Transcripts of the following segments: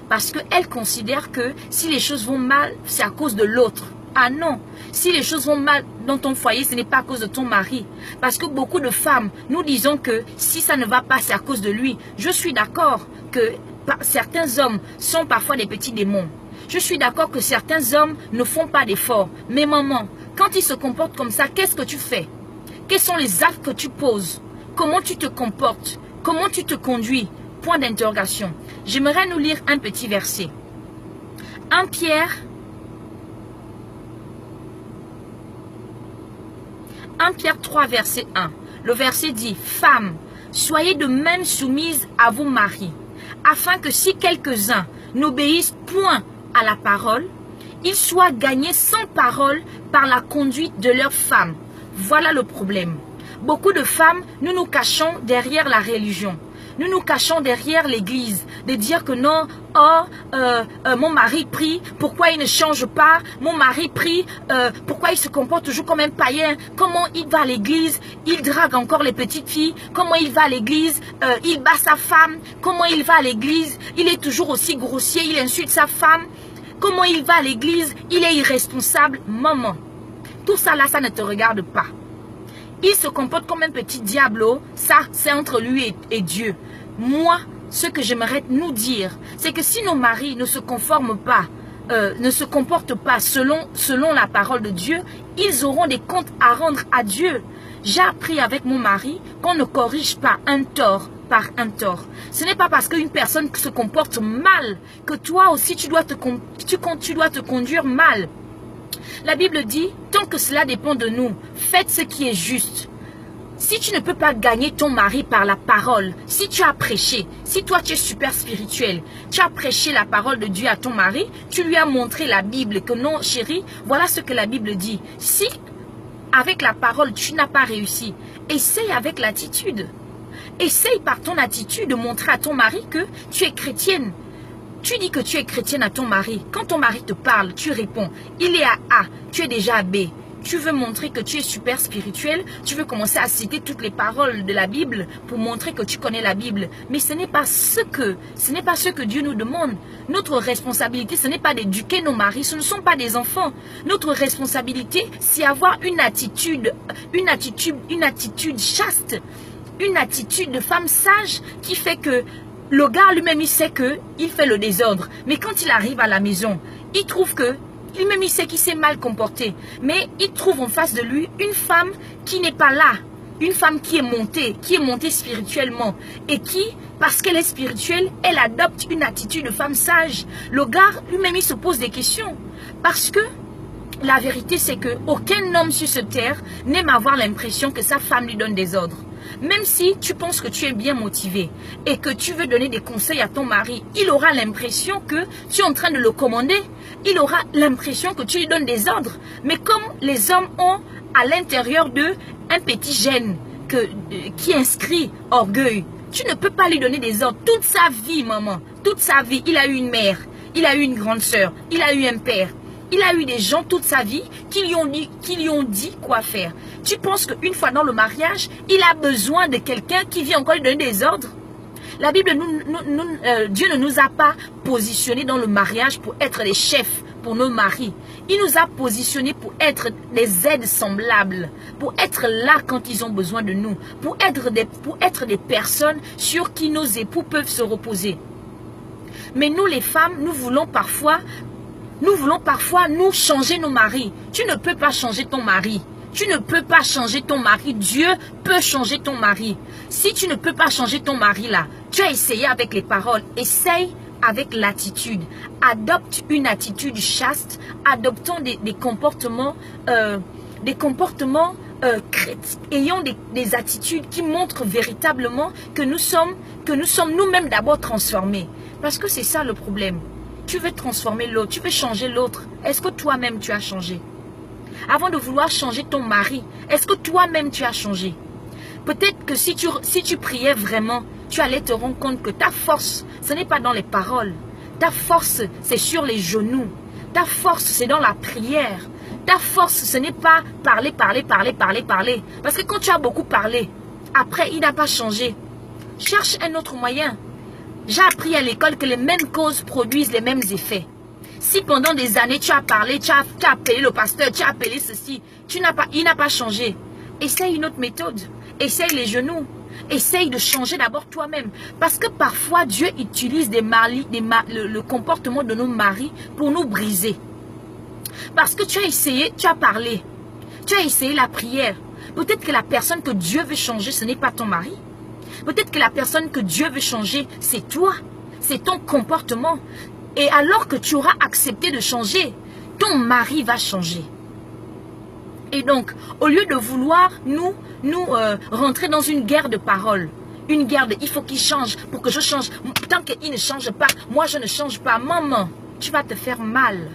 parce qu'elle considère que si les choses vont mal, c'est à cause de l'autre. Ah non, si les choses vont mal dans ton foyer, ce n'est pas à cause de ton mari. Parce que beaucoup de femmes, nous disons que si ça ne va pas, c'est à cause de lui. Je suis d'accord que certains hommes sont parfois des petits démons. Je suis d'accord que certains hommes ne font pas d'efforts. Mais maman, quand ils se comportent comme ça, qu'est-ce que tu fais? Quels sont les actes que tu poses? Comment tu te comportes? Comment tu te conduis? Point d'interrogation. J'aimerais nous lire un petit verset. 1 Pierre 3, verset 1. Le verset dit, « Femmes, soyez de même soumises à vos maris, afin que si quelques-uns n'obéissent point à la parole, ils soient gagnés sans parole par la conduite de leurs femmes. » Voilà le problème. Beaucoup de femmes, nous nous cachons derrière la religion. Nous nous cachons derrière l'église, de dire que non, mon mari prie, pourquoi il ne change pas? Mon mari prie, pourquoi il se comporte toujours comme un païen? Comment il va à l'église? Il drague encore les petites filles. Comment il va à l'église? Il bat sa femme. Comment il va à l'église? Il est toujours aussi grossier, il insulte sa femme. Comment il va à l'église? Il est irresponsable. Maman, tout ça là, ça ne te regarde pas. Il se comporte comme un petit diablo, ça c'est entre lui et Dieu. Moi, ce que j'aimerais nous dire, c'est que si nos maris ne se conforment pas, ne se comportent pas selon la parole de Dieu, ils auront des comptes à rendre à Dieu. J'ai appris avec mon mari qu'on ne corrige pas un tort par un tort. Ce n'est pas parce qu'une personne se comporte mal que toi aussi tu dois te conduire mal. La Bible dit, tant que cela dépend de nous, faites ce qui est juste. Si tu ne peux pas gagner ton mari par la parole, si tu as prêché, si toi tu es super spirituel, tu as prêché la parole de Dieu à ton mari, tu lui as montré la Bible, que non chérie, voilà ce que la Bible dit. Si avec la parole tu n'as pas réussi, essaye avec l'attitude. Essaye par ton attitude de montrer à ton mari que tu es chrétienne. Tu dis que tu es chrétienne à ton mari. Quand ton mari te parle, tu réponds. Il est à A, tu es déjà à B. Tu veux montrer que tu es super spirituel. Tu veux commencer à citer toutes les paroles de la Bible pour montrer que tu connais la Bible. Mais ce n'est pas ce que Dieu nous demande. Notre responsabilité, ce n'est pas d'éduquer nos maris. Ce ne sont pas des enfants. Notre responsabilité, c'est avoir une attitude chaste. Une attitude de femme sage qui fait que le gars lui-même, il sait qu'il fait le désordre. Mais quand il arrive à la maison, il trouve que, lui-même, il sait qu'il s'est mal comporté. Mais il trouve en face de lui une femme qui n'est pas là. Une femme qui est montée spirituellement. Et qui, parce qu'elle est spirituelle, elle adopte une attitude de femme sage. Le gars, lui-même, il se pose des questions. Parce que la vérité, c'est qu'aucun homme sur cette terre n'aime avoir l'impression que sa femme lui donne des ordres. Même si tu penses que tu es bien motivé et que tu veux donner des conseils à ton mari, il aura l'impression que tu es en train de le commander. Il aura l'impression que tu lui donnes des ordres. Mais comme les hommes ont à l'intérieur d'eux un petit gène qui inscrit orgueil, tu ne peux pas lui donner des ordres. Toute sa vie, maman, toute sa vie, il a eu une mère, il a eu une grande sœur, il a eu un père. Il a eu des gens toute sa vie qui lui ont dit quoi faire. Tu penses qu'une fois dans le mariage, il a besoin de quelqu'un qui vient encore lui donner des ordres? La Bible, Dieu ne nous a pas positionnés dans le mariage pour être les chefs pour nos maris. Il nous a positionnés pour être des aides semblables, pour être là quand ils ont besoin de nous, pour être des personnes sur qui nos époux peuvent se reposer. Mais nous les femmes, nous voulons parfois nous changer nos maris. Tu ne peux pas changer ton mari. Tu ne peux pas changer ton mari. Dieu peut changer ton mari. Si tu ne peux pas changer ton mari là, tu as essayé avec les paroles. Essaye avec l'attitude. Adopte une attitude chaste. Adoptons des comportements ayant des attitudes qui montrent véritablement que nous sommes nous-mêmes d'abord transformés. Parce que c'est ça le problème. Tu veux transformer l'autre, tu veux changer l'autre. Est-ce que toi-même tu as changé? Avant de vouloir changer ton mari, est-ce que toi-même tu as changé? Peut-être que si tu priais vraiment, tu allais te rendre compte que ta force, ce n'est pas dans les paroles. Ta force, c'est sur les genoux. Ta force, c'est dans la prière. Ta force, ce n'est pas parler. Parce que quand tu as beaucoup parlé, après, il n'a pas changé. Cherche un autre moyen. J'ai appris à l'école que les mêmes causes produisent les mêmes effets. Si pendant des années tu as parlé, tu as appelé le pasteur, tu as appelé ceci, il n'a pas changé. Essaye une autre méthode. Essaye les genoux. Essaye de changer d'abord toi-même. Parce que parfois Dieu utilise le comportement de nos maris pour nous briser. Parce que tu as essayé, tu as parlé. Tu as essayé la prière. Peut-être que la personne que Dieu veut changer, ce n'est pas ton mari. Peut-être que la personne que Dieu veut changer, c'est toi. C'est ton comportement. Et alors que tu auras accepté de changer, ton mari va changer. Et donc, au lieu de vouloir nous rentrer dans une guerre de paroles, une guerre de il faut qu'il change pour que je change. Tant qu'il ne change pas, moi je ne change pas. Maman, tu vas te faire mal.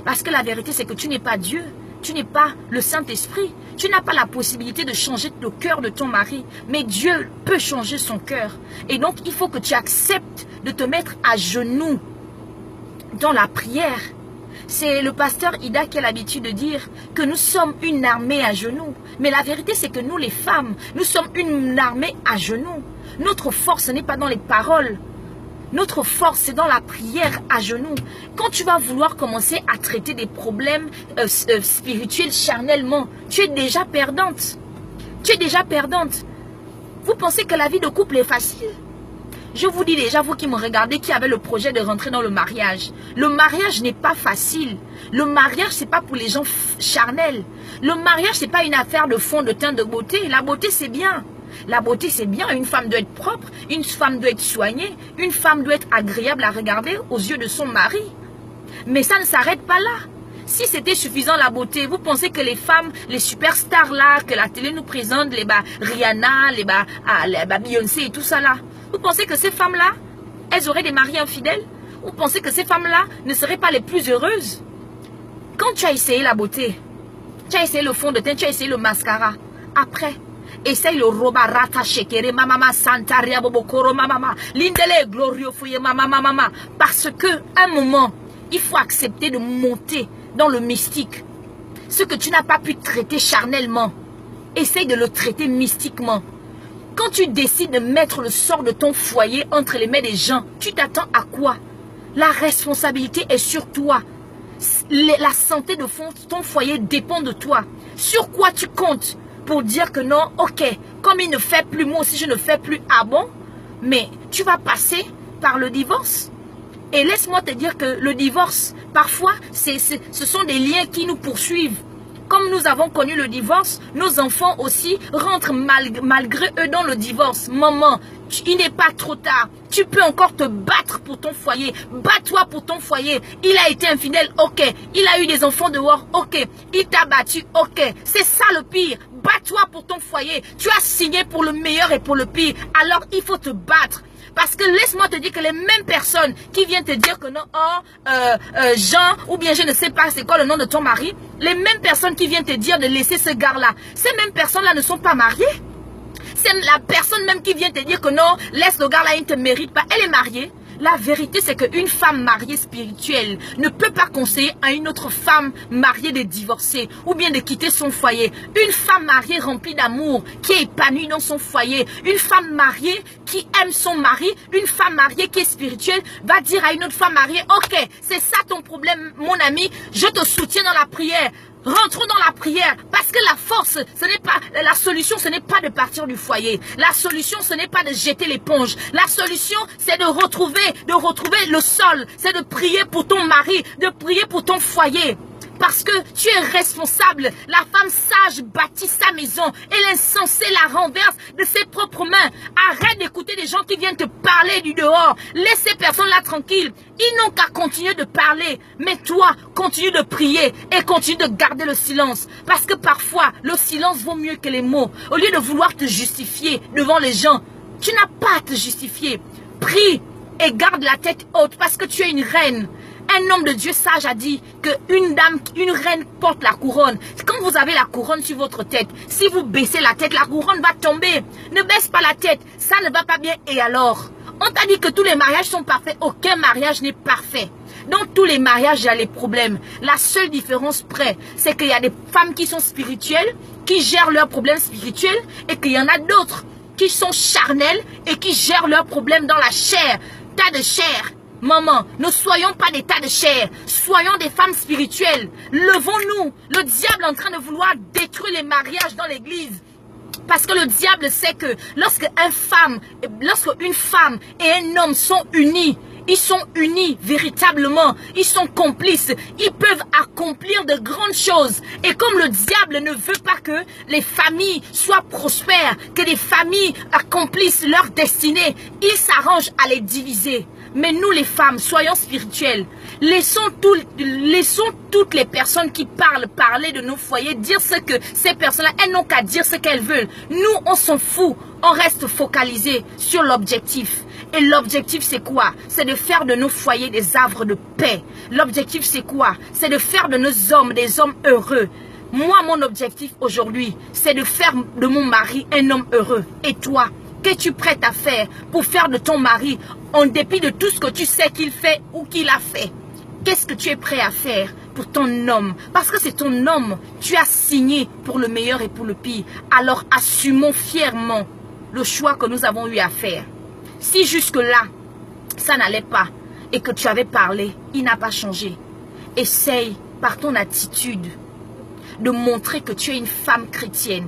Parce que la vérité, c'est que tu n'es pas Dieu. Tu n'es pas le Saint-Esprit. Tu n'as pas la possibilité de changer le cœur de ton mari. Mais Dieu peut changer son cœur. Et donc, il faut que tu acceptes de te mettre à genoux dans la prière. C'est le pasteur Ida qui a l'habitude de dire que nous sommes une armée à genoux. Mais la vérité, c'est que nous, les femmes, nous sommes une armée à genoux. Notre force, ce n'est pas dans les paroles. Notre force, c'est dans la prière à genoux. Quand tu vas vouloir commencer à traiter des problèmes spirituels charnellement, tu es déjà perdante. Tu es déjà perdante. Vous pensez que la vie de couple est facile? Je vous dis déjà, vous qui me regardez, qui avez le projet de rentrer dans le mariage. Le mariage n'est pas facile. Le mariage, c'est pas pour les gens charnels. Le mariage, c'est pas une affaire de fond, de teint, de beauté. La beauté, c'est bien. La beauté, c'est bien. Une femme doit être propre. Une femme doit être soignée. Une femme doit être agréable à regarder aux yeux de son mari. Mais ça ne s'arrête pas là. Si c'était suffisant la beauté, vous pensez que les femmes, les superstars là, que la télé nous présente, les Rihanna, les Beyoncé et tout ça là, vous pensez que ces femmes-là, elles auraient des maris infidèles? Vous pensez que ces femmes-là ne seraient pas les plus heureuses? Quand tu as essayé la beauté, tu as essayé le fond de teint, tu as essayé le mascara, après, essaye le roba rata shekere mama santaria bobokoro mama lindele glorio fouye mama parce que un moment, il faut accepter de monter dans le mystique. Ce que tu n'as pas pu traiter charnellement, essaye de le traiter mystiquement. Quand tu décides de mettre le sort de ton foyer entre les mains des gens, tu t'attends à quoi? La responsabilité est sur toi. La santé de ton foyer dépend de toi. Sur quoi tu comptes pour dire que non, ok, comme il ne fait plus, moi aussi je ne fais plus, ah bon? Mais tu vas passer par le divorce. Et laisse-moi te dire que le divorce, parfois, ce sont des liens qui nous poursuivent. Comme nous avons connu le divorce, nos enfants aussi rentrent malgré eux dans le divorce. Maman, il n'est pas trop tard. Tu peux encore te battre pour ton foyer. Bats-toi pour ton foyer. Il a été infidèle, ok. Il a eu des enfants dehors, ok. Il t'a battu, ok. C'est ça le pire. Bats-toi pour ton foyer. Tu as signé pour le meilleur et pour le pire. Alors il faut te battre. Parce que laisse-moi te dire que les mêmes personnes qui viennent te dire que non, Jean, ou bien je ne sais pas c'est quoi le nom de ton mari, les mêmes personnes qui viennent te dire de laisser ce gars-là, ces mêmes personnes-là ne sont pas mariées. C'est la personne même qui vient te dire que non, laisse le gars-là, il ne te mérite pas. Elle est mariée. La vérité, c'est qu'une femme mariée spirituelle ne peut pas conseiller à une autre femme mariée de divorcer ou bien de quitter son foyer. Une femme mariée remplie d'amour, qui est épanouie dans son foyer. Une femme mariée qui aime son mari. Une femme mariée qui est spirituelle va dire à une autre femme mariée, ok, c'est ça ton problème, mon ami, je te soutiens dans la prière. Rentrons dans la prière parce que la force, ce n'est pas la solution, ce n'est pas de partir du foyer. La solution, ce n'est pas de jeter l'éponge. La solution, c'est de retrouver le sol. C'est de prier pour ton mari, de prier pour ton foyer. Parce que tu es responsable. La femme sage bâtit sa maison et l'insensé la renverse de ses propres mains. Arrête d'écouter des gens qui viennent te parler du dehors. Laisse ces personnes-là tranquilles. Ils n'ont qu'à continuer de parler. Mais toi, continue de prier et continue de garder le silence. Parce que parfois, le silence vaut mieux que les mots. Au lieu de vouloir te justifier devant les gens, tu n'as pas à te justifier. Prie et garde la tête haute parce que tu es une reine. Un homme de Dieu sage a dit qu'une reine porte la couronne. Quand vous avez la couronne sur votre tête, si vous baissez la tête, la couronne va tomber. Ne baisse pas la tête, ça ne va pas bien. Et alors? On t'a dit que tous les mariages sont parfaits. Aucun mariage n'est parfait. Dans tous les mariages, il y a les problèmes. La seule différence près, c'est qu'il y a des femmes qui sont spirituelles, qui gèrent leurs problèmes spirituels, et qu'il y en a d'autres qui sont charnelles et qui gèrent leurs problèmes dans la chair. tas de chair. Maman, ne soyons pas des tas de chair. Soyons des femmes spirituelles. Levons-nous. Le diable est en train de vouloir détruire les mariages dans l'église. Parce que le diable sait que lorsque une femme et un homme sont unis, ils sont unis véritablement, ils sont complices, ils peuvent accomplir de grandes choses. Et comme le diable ne veut pas que les familles soient prospères, que les familles accomplissent leur destinée, il s'arrange à les diviser. Mais nous les femmes, soyons spirituelles. Laissons toutes les personnes qui parler de nos foyers, dire ce que ces personnes-là, elles n'ont qu'à dire ce qu'elles veulent. Nous, on s'en fout. On reste focalisé sur l'objectif. Et l'objectif, c'est quoi? C'est de faire de nos foyers des havres de paix. L'objectif, c'est quoi? C'est de faire de nos hommes des hommes heureux. Moi, mon objectif aujourd'hui, c'est de faire de mon mari un homme heureux. Et toi, qu'es-tu prête à faire pour faire de ton mari, en dépit de tout ce que tu sais qu'il fait ou qu'il a fait? Qu'est-ce que tu es prêt à faire pour ton homme? Parce que c'est ton homme. Tu as signé pour le meilleur et pour le pire. Alors assumons fièrement le choix que nous avons eu à faire. Si jusque-là, ça n'allait pas et que tu avais parlé, il n'a pas changé. Essaye par ton attitude de montrer que tu es une femme chrétienne.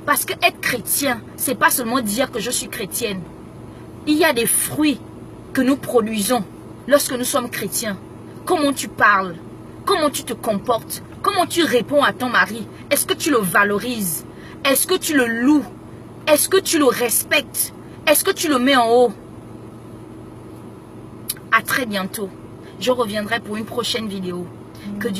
Parce que être chrétien, c'est pas seulement dire que je suis chrétienne. Il y a des fruits que nous produisons lorsque nous sommes chrétiens. Comment tu parles, comment tu te comportes, comment tu réponds à ton mari. Est-ce que tu le valorises? Est-ce que tu le loues? Est-ce que tu le respectes? Est-ce que tu le mets en haut? À très bientôt. Je reviendrai pour une prochaine vidéo. Que Dieu